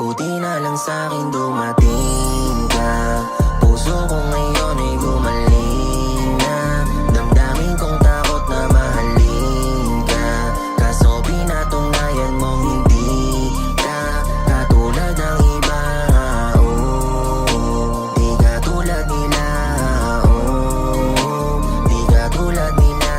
Buti na lang sa'kin dumating ka. Puso ko ngayon ay gumaling na. Damdamin kong takot na mahalin ka. Kaso pinatunayan mong hindi ka katulad ng iba. Oh, di katulad nila. Oh, di katulad nila.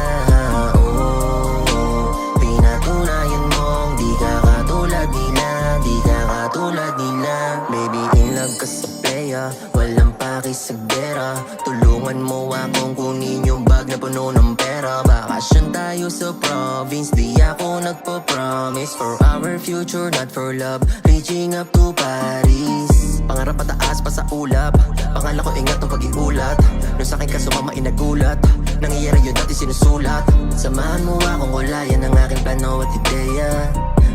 Oh, pinatunayan mong di ka katulad nila. Di ka katulad nila. Baby, in love ka sa playa, walang paki sa gera. Tulungan mo akong kunin yung bag na puno ng pera. Bakasyon tayo sa province, di ako nagpo-promise for our future, not for love. Reaching up to Paris, pangarap pataas pa sa ulap. Pangalan ko ingat ng pag-iulat. Nung sa'kin ka sumama inagulat, nangyayari yun dati sinusulat. Samahan mo akong ulayan ng aking plano at ideya.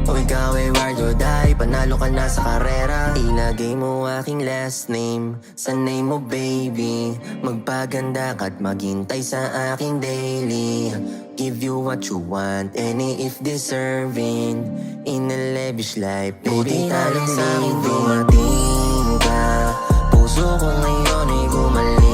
O ikaw ay ride or die, panalo ka na sa karera. Ilagay mo aking last name sa name mo baby. Magpaganda ka't maghintay sa aking daily. Give you what you want, any if deserving. In a lavish life, baby, talang sa'kin dumating ka. Puso ko ngayon ay gumaling